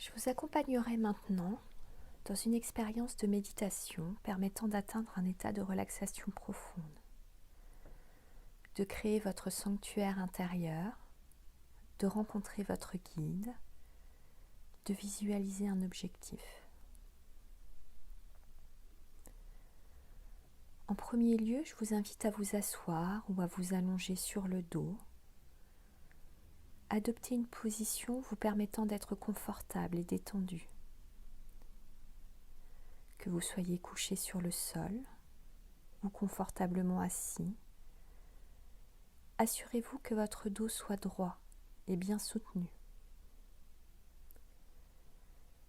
Je vous accompagnerai maintenant dans une expérience de méditation permettant d'atteindre un état de relaxation profonde, de créer votre sanctuaire intérieur, de rencontrer votre guide, de visualiser un objectif. En premier lieu, je vous invite à vous asseoir ou à vous allonger sur le dos. Adoptez une position vous permettant d'être confortable et détendu. Que vous soyez couché sur le sol ou confortablement assis, assurez-vous que votre dos soit droit et bien soutenu.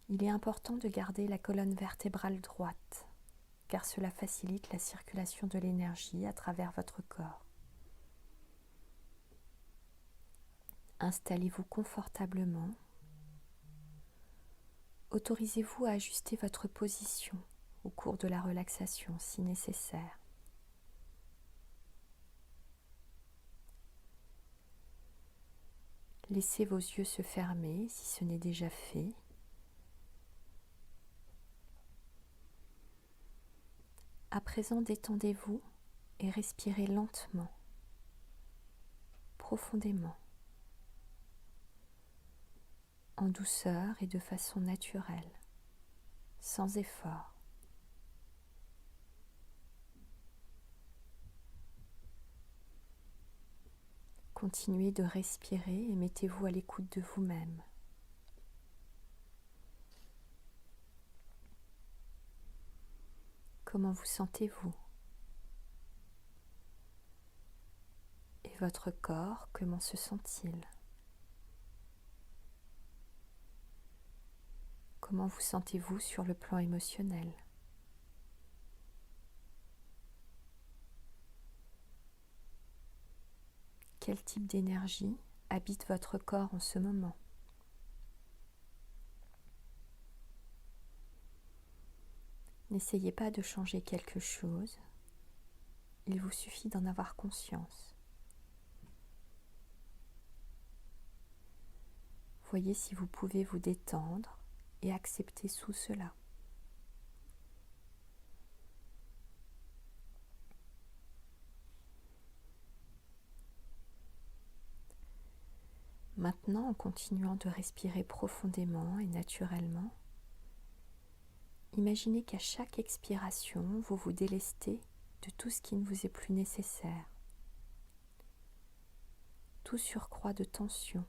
Il est important de garder la colonne vertébrale droite, car cela facilite la circulation de l'énergie à travers votre corps. Installez-vous confortablement. Autorisez-vous à ajuster votre position au cours de la relaxation si nécessaire. Laissez vos yeux se fermer si ce n'est déjà fait. À présent, détendez-vous et respirez lentement, profondément, en douceur et de façon naturelle, sans effort. Continuez de respirer et mettez-vous à l'écoute de vous-même. Comment vous sentez-vous? Et votre corps, comment se sent-il? Comment vous sentez-vous sur le plan émotionnel? Quel type d'énergie habite votre corps en ce moment? N'essayez pas de changer quelque chose, il vous suffit d'en avoir conscience. Voyez si vous pouvez vous détendre et accepter sous cela. Maintenant, en continuant de respirer profondément et naturellement, imaginez qu'à chaque expiration, vous vous délestez de tout ce qui ne vous est plus nécessaire, tout surcroît de tension,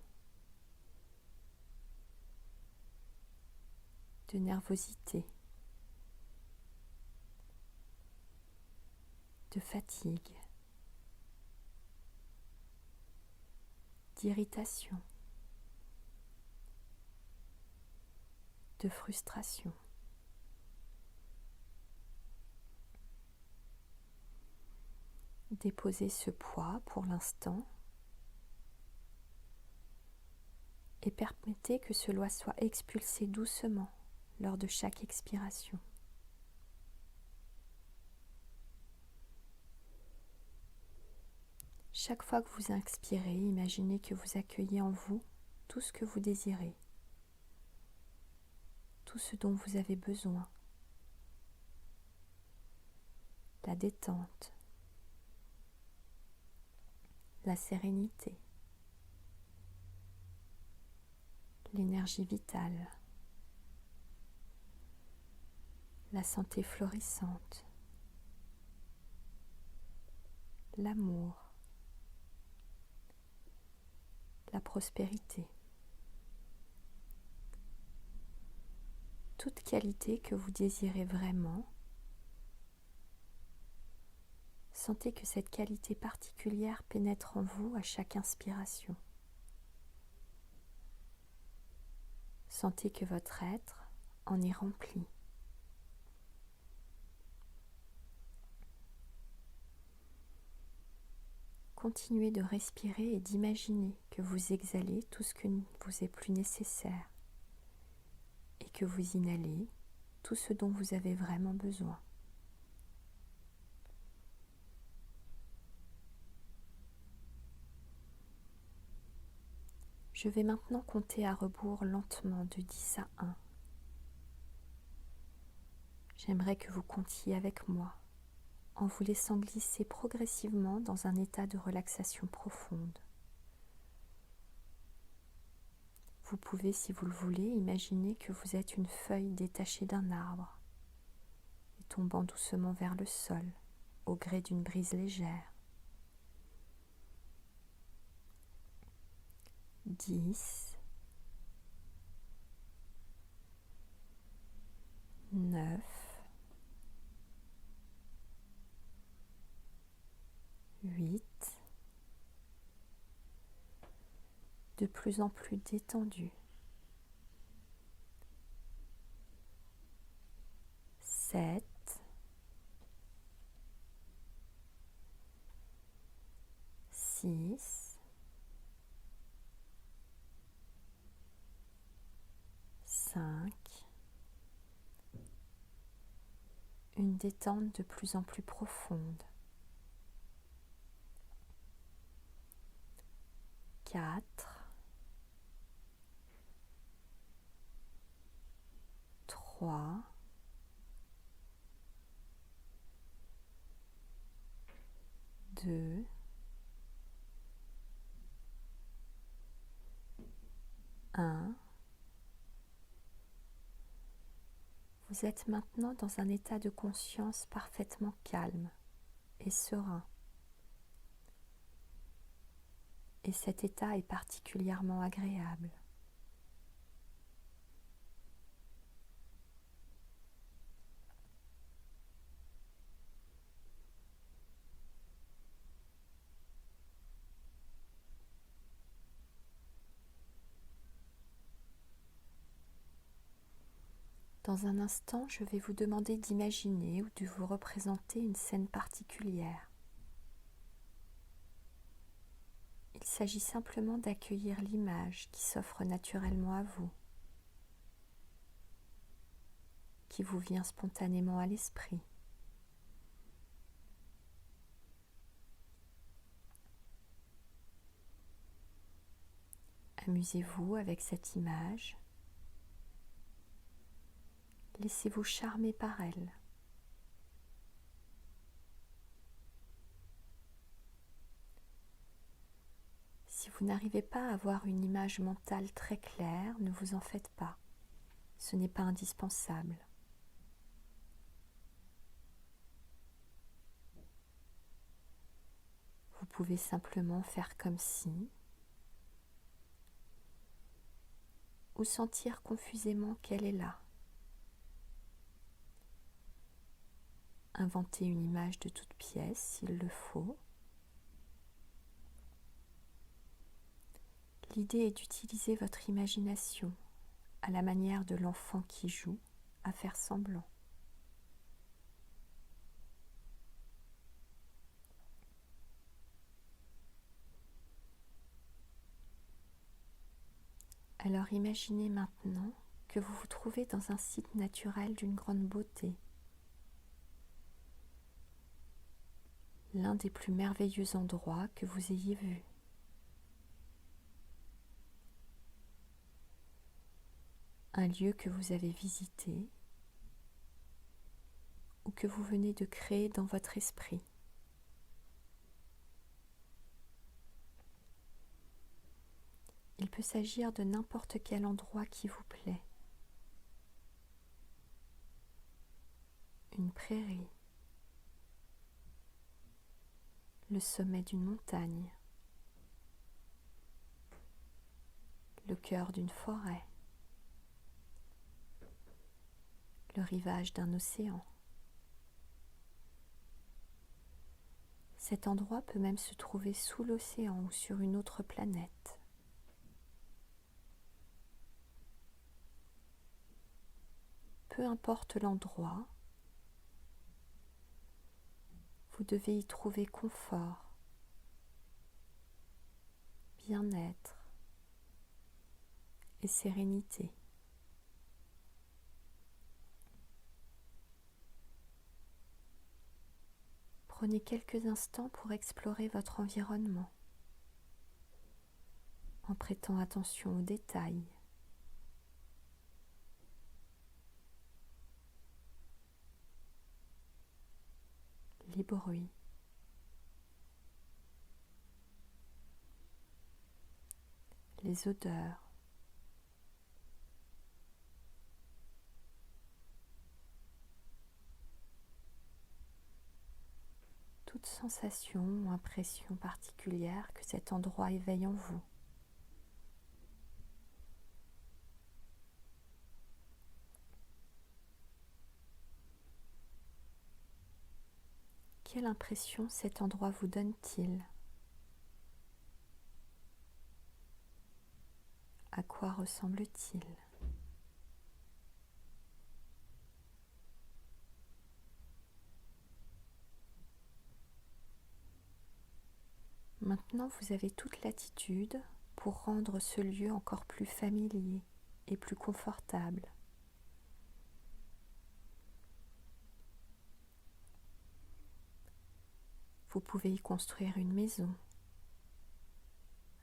de nervosité, de fatigue, d'irritation, de frustration. Déposez ce poids pour l'instant et permettez que cela soit expulsé doucement lors de chaque expiration. Chaque fois que vous inspirez, imaginez que vous accueillez en vous tout ce que vous désirez, tout ce dont vous avez besoin, la détente, la sérénité, l'énergie vitale, la santé florissante, l'amour, la prospérité. Toute qualité que vous désirez vraiment, sentez que cette qualité particulière pénètre en vous à chaque inspiration. Sentez que votre être en est rempli. Continuez de respirer et d'imaginer que vous exhalez tout ce que ne vous est plus nécessaire et que vous inhalez tout ce dont vous avez vraiment besoin. Je vais maintenant compter à rebours lentement de 10 à 1. J'aimerais que vous comptiez avec moi, en vous laissant glisser progressivement dans un état de relaxation profonde. Vous pouvez, si vous le voulez, imaginer que vous êtes une feuille détachée d'un arbre et tombant doucement vers le sol, au gré d'une brise légère. 10, 9, 8, de plus en plus détendu. 7, 6, 5, une détente de plus en plus profonde. 4, 3, 2, 1. Vous êtes maintenant dans un état de conscience parfaitement calme et serein. Et cet état est particulièrement agréable. Dans un instant, je vais vous demander d'imaginer ou de vous représenter une scène particulière. Il s'agit simplement d'accueillir l'image qui s'offre naturellement à vous, qui vous vient spontanément à l'esprit. Amusez-vous avec cette image. Laissez-vous charmer par elle. Si vous n'arrivez pas à avoir une image mentale très claire, ne vous en faites pas. Ce n'est pas indispensable. Vous pouvez simplement faire comme si, ou sentir confusément qu'elle est là. Inventer une image de toute pièce s'il le faut. L'idée est d'utiliser votre imagination à la manière de l'enfant qui joue à faire semblant. Alors imaginez maintenant que vous vous trouvez dans un site naturel d'une grande beauté, l'un des plus merveilleux endroits que vous ayez vus. Un lieu que vous avez visité ou que vous venez de créer dans votre esprit. Il peut s'agir de n'importe quel endroit qui vous plaît. Une prairie, le sommet d'une montagne, le cœur d'une forêt, le rivage d'un océan. Cet endroit peut même se trouver sous l'océan ou sur une autre planète. Peu importe l'endroit, vous devez y trouver confort, bien-être et sérénité. Prenez quelques instants pour explorer votre environnement, en prêtant attention aux détails. Les bruits. Les odeurs. Toute sensation ou impression particulière que cet endroit éveille en vous. Quelle impression cet endroit vous donne-t-il? À quoi ressemble-t-il? Maintenant, vous avez toute latitude pour rendre ce lieu encore plus familier et plus confortable. Vous pouvez y construire une maison,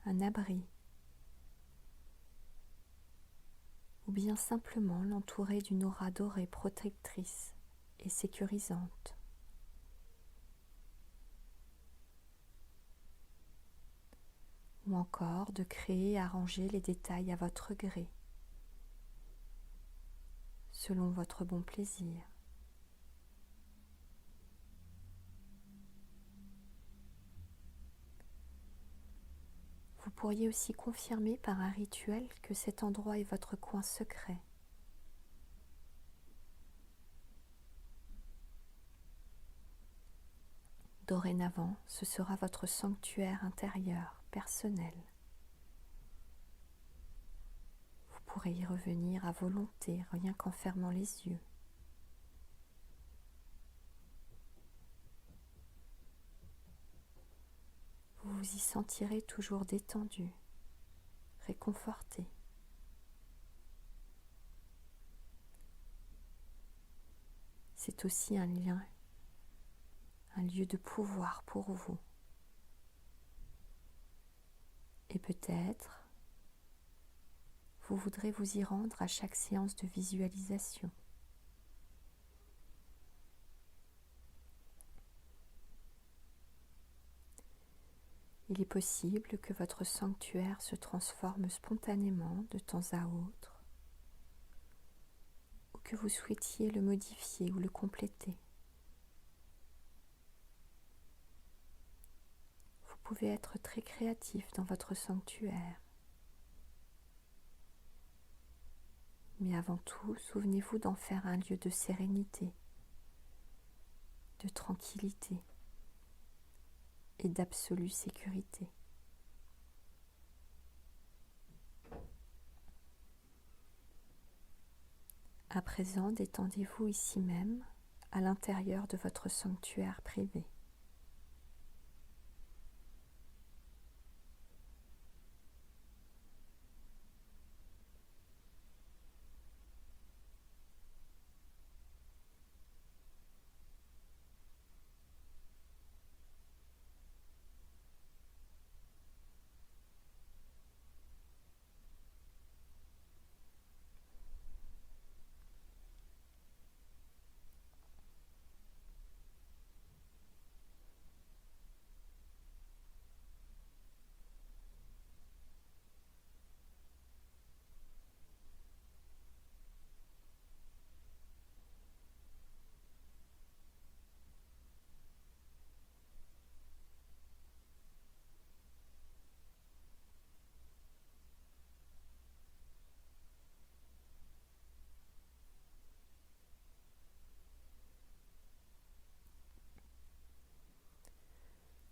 un abri, ou bien simplement l'entourer d'une aura dorée protectrice et sécurisante. Ou encore de créer et arranger les détails à votre gré, selon votre bon plaisir. Vous pourriez aussi confirmer par un rituel que cet endroit est votre coin secret. Dorénavant, ce sera votre sanctuaire intérieur, personnel. Vous pourrez y revenir à volonté, rien qu'en fermant les yeux. Vous vous y sentirez toujours détendu, réconforté. C'est aussi un lien, un lieu de pouvoir pour vous. Et peut-être, vous voudrez vous y rendre à chaque séance de visualisation. Il est possible que votre sanctuaire se transforme spontanément de temps à autre, ou que vous souhaitiez le modifier ou le compléter. Vous pouvez être très créatif dans votre sanctuaire. Mais avant tout, souvenez-vous d'en faire un lieu de sérénité, de tranquillité et d'absolue sécurité. À présent, détendez-vous ici même, à l'intérieur de votre sanctuaire privé.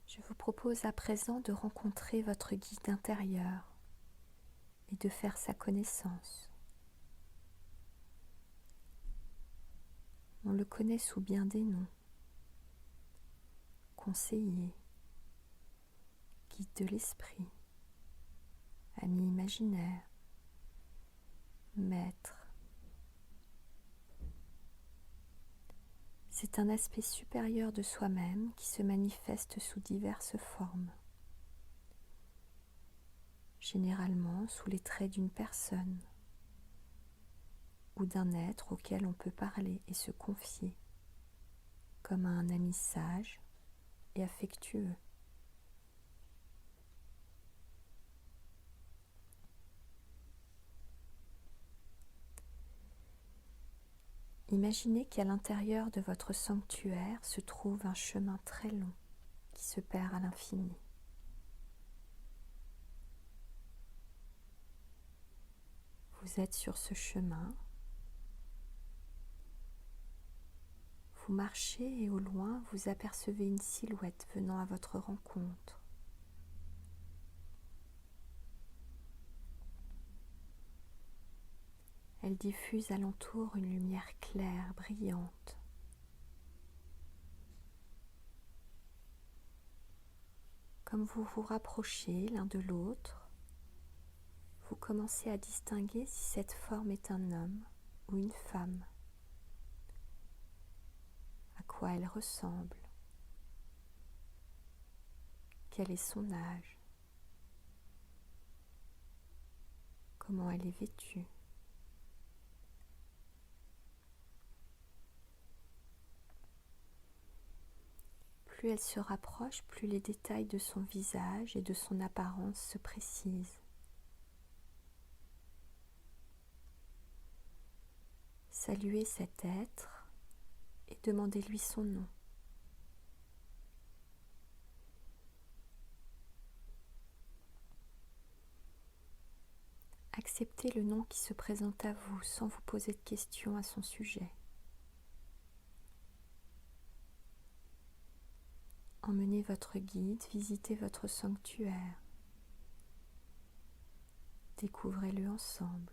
Je vous propose à présent de rencontrer votre guide intérieur et de faire sa connaissance. On le connaît sous bien des noms: conseiller, guide de l'esprit, ami imaginaire, maître. C'est un aspect supérieur de soi-même qui se manifeste sous diverses formes. généralement sous les traits d'une personne ou d'un être auquel on peut parler et se confier, comme à un ami sage et affectueux. Imaginez qu'à l'intérieur de votre sanctuaire se trouve un chemin très long qui se perd à l'infini. Vous êtes sur ce chemin, vous marchez et au loin vous apercevez une silhouette venant à votre rencontre. Elle diffuse alentour une lumière claire, brillante. Comme vous vous rapprochez l'un de l'autre, vous commencez à distinguer si cette forme est un homme ou une femme, à quoi elle ressemble, quel est son âge, comment elle est vêtue. Plus elle se rapproche, plus les détails de son visage et de son apparence se précisent. Saluez cet être et demandez-lui son nom. Acceptez le nom qui se présente à vous sans vous poser de questions à son sujet. Emmenez votre guide visiter votre sanctuaire. Découvrez-le ensemble.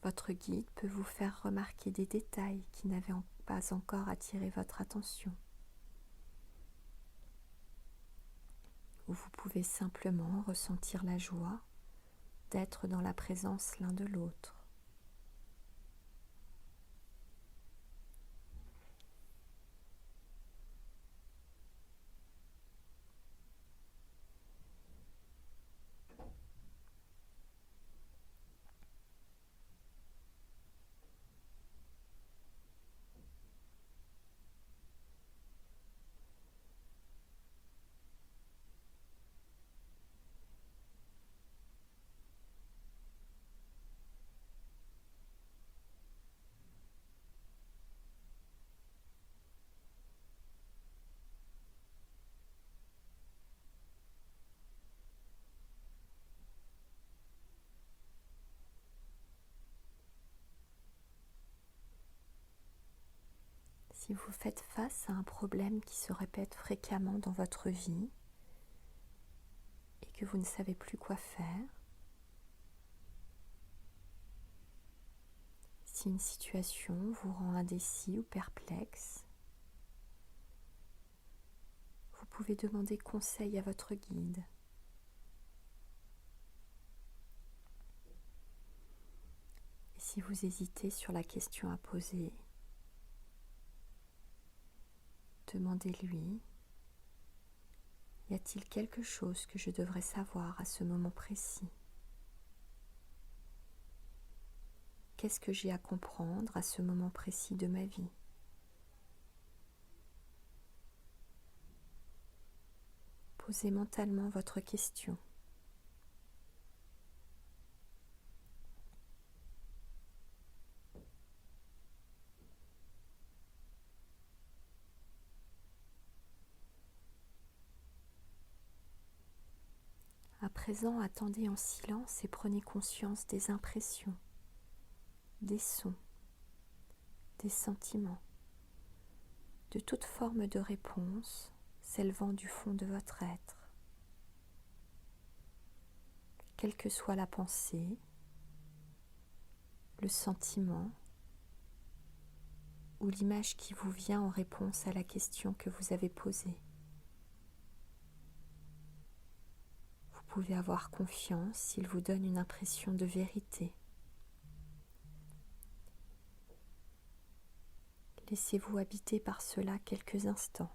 Votre guide peut vous faire remarquer des détails qui n'avaient pas encore attiré votre attention. Ou vous pouvez simplement ressentir la joie d'être dans la présence l'un de l'autre. Si vous faites face à un problème qui se répète fréquemment dans votre vie et que vous ne savez plus quoi faire, si une situation vous rend indécis ou perplexe, vous pouvez demander conseil à votre guide. Et si vous hésitez sur la question à poser, demandez-lui, y a-t-il quelque chose que je devrais savoir à ce moment précis? Qu'est-ce que j'ai à comprendre à ce moment précis de ma vie? Posez mentalement votre question. À présent, attendez en silence et prenez conscience des impressions, des sons, des sentiments, de toute forme de réponse s'élevant du fond de votre être. Quelle que soit la pensée, le sentiment ou l'image qui vous vient en réponse à la question que vous avez posée. Vous pouvez avoir confiance s'il vous donne une impression de vérité. Laissez-vous habiter par cela quelques instants.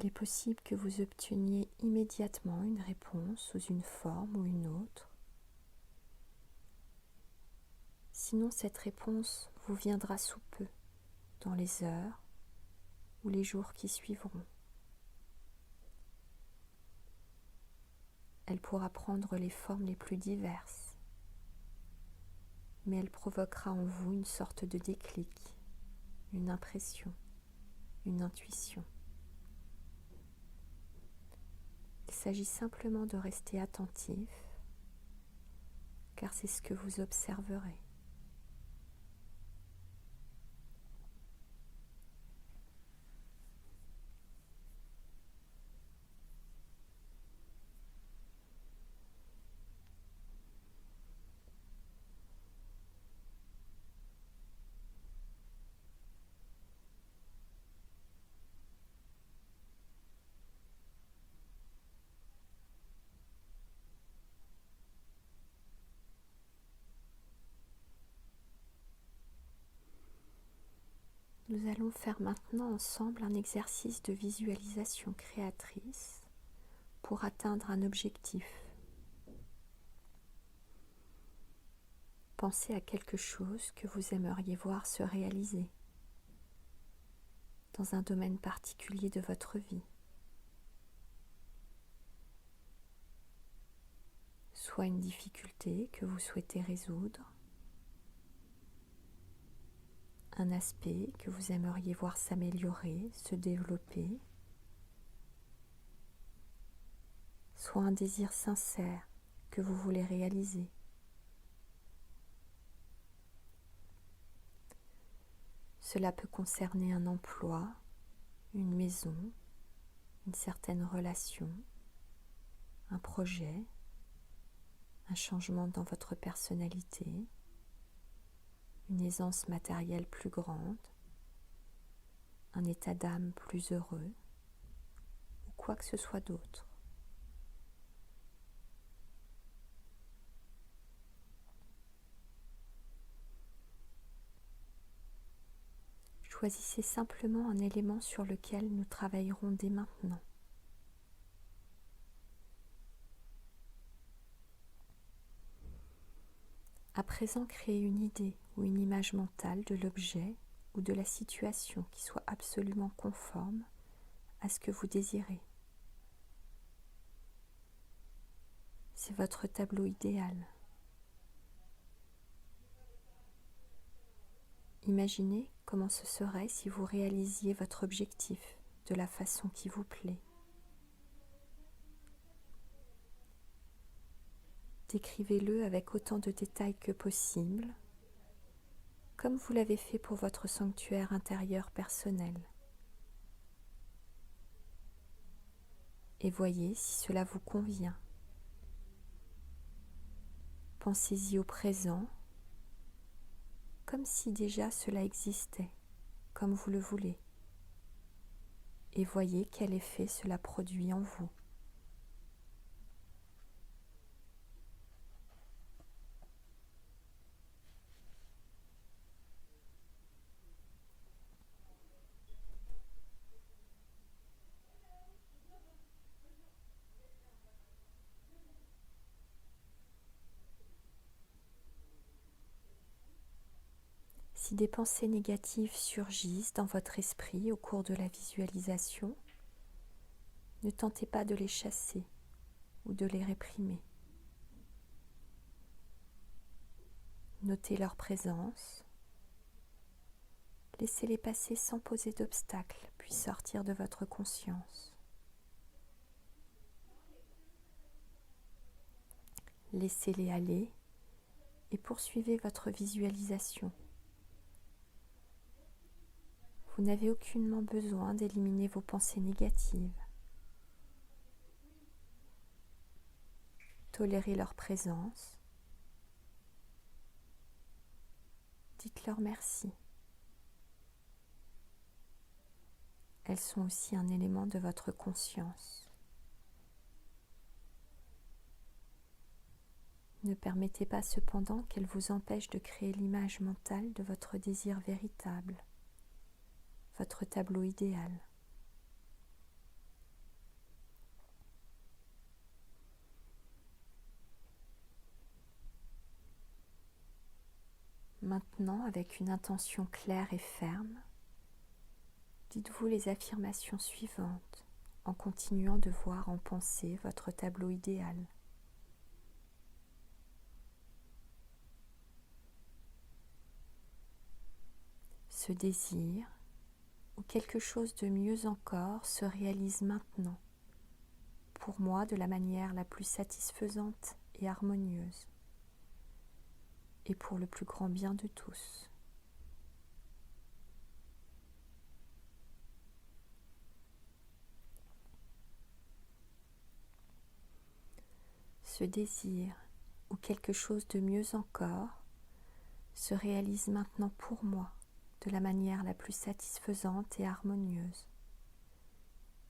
Il est possible que vous obteniez immédiatement une réponse sous une forme ou une autre. Sinon, cette réponse vous viendra sous peu, dans les heures ou les jours qui suivront. Elle pourra prendre les formes les plus diverses, mais elle provoquera en vous une sorte de déclic, une impression, une intuition. Il s'agit simplement de rester attentif, car c'est ce que vous observerez. Nous allons faire maintenant ensemble un exercice de visualisation créatrice pour atteindre un objectif. Pensez à quelque chose que vous aimeriez voir se réaliser dans un domaine particulier de votre vie. Soit une difficulté que vous souhaitez résoudre, un aspect que vous aimeriez voir s'améliorer, se développer, soit un désir sincère que vous voulez réaliser. Cela peut concerner un emploi, une maison, une certaine relation, un projet, un changement dans votre personnalité, une aisance matérielle plus grande, un état d'âme plus heureux, ou quoi que ce soit d'autre. Choisissez simplement un élément sur lequel nous travaillerons dès maintenant. À présent, créez une idée ou une image mentale de l'objet ou de la situation qui soit absolument conforme à ce que vous désirez. C'est votre tableau idéal. Imaginez comment ce serait si vous réalisiez votre objectif de la façon qui vous plaît. Décrivez-le avec autant de détails que possible, comme vous l'avez fait pour votre sanctuaire intérieur personnel. Et voyez si cela vous convient. Pensez-y au présent, comme si déjà cela existait, comme vous le voulez. Et voyez quel effet cela produit en vous. Si des pensées négatives surgissent dans votre esprit au cours de la visualisation, ne tentez pas de les chasser ou de les réprimer. Notez leur présence, laissez-les passer sans poser d'obstacles, puis sortir de votre conscience. Laissez-les aller et poursuivez votre visualisation. Vous n'avez aucunement besoin d'éliminer vos pensées négatives. Tolérez leur présence. Dites-leur merci. Elles sont aussi un élément de votre conscience. Ne permettez pas cependant qu'elles vous empêchent de créer l'image mentale de votre désir véritable, votre tableau idéal. Maintenant, avec une intention claire et ferme, dites-vous les affirmations suivantes en continuant de voir en pensée votre tableau idéal. Ce désir ou quelque chose de mieux encore se réalise maintenant, pour moi de la manière la plus satisfaisante et harmonieuse, et pour le plus grand bien de tous. Ce désir ou quelque chose de mieux encore se réalise maintenant pour moi de la manière la plus satisfaisante et harmonieuse,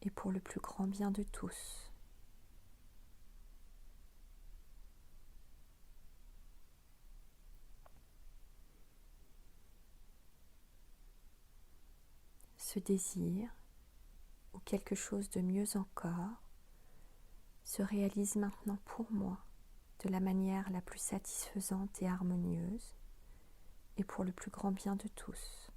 et pour le plus grand bien de tous. Ce désir ou quelque chose de mieux encore se réalise maintenant pour moi de la manière la plus satisfaisante et harmonieuse, et pour le plus grand bien de tous.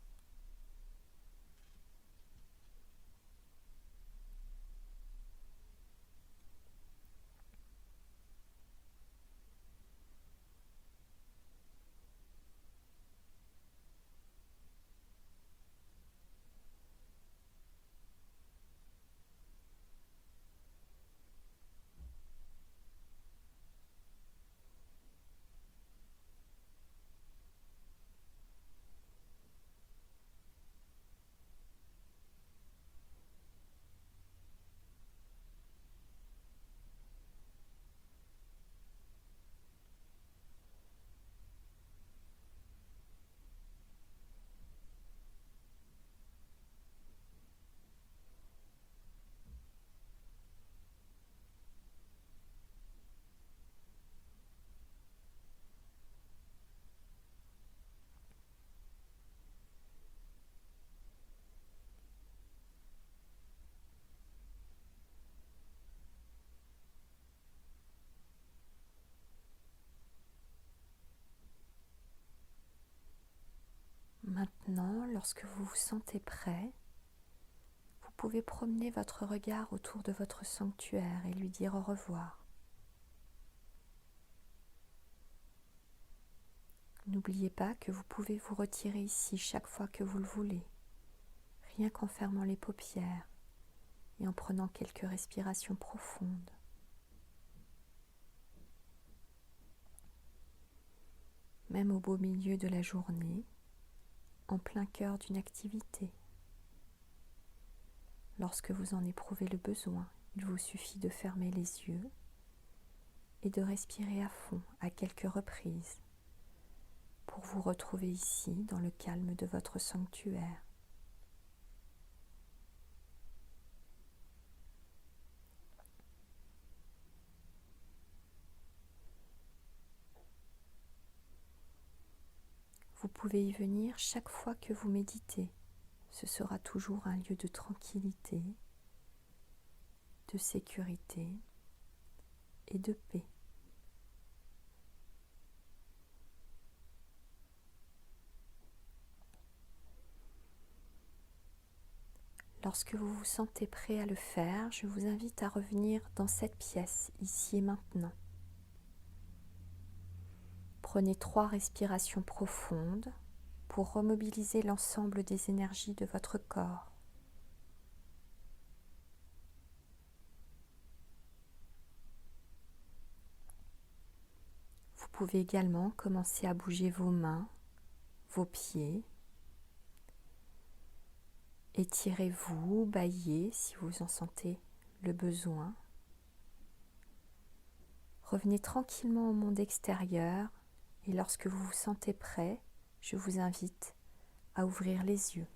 Maintenant, lorsque vous vous sentez prêt, vous pouvez promener votre regard autour de votre sanctuaire et lui dire au revoir. N'oubliez pas que vous pouvez vous retirer ici chaque fois que vous le voulez, rien qu'en fermant les paupières et en prenant quelques respirations profondes. Même au beau milieu de la journée, en plein cœur d'une activité. Lorsque vous en éprouvez le besoin, il vous suffit de fermer les yeux et de respirer à fond à quelques reprises pour vous retrouver ici dans le calme de votre sanctuaire. Vous pouvez y venir chaque fois que vous méditez. Ce sera toujours un lieu de tranquillité, de sécurité et de paix. Lorsque vous vous sentez prêt à le faire, je vous invite à revenir dans cette pièce, ici et maintenant. Prenez 3 respirations profondes pour remobiliser l'ensemble des énergies de votre corps. Vous pouvez également commencer à bouger vos mains, vos pieds. Étirez-vous, bâillez si vous en sentez le besoin. Revenez tranquillement au monde extérieur et lorsque vous vous sentez prêt, je vous invite à ouvrir les yeux.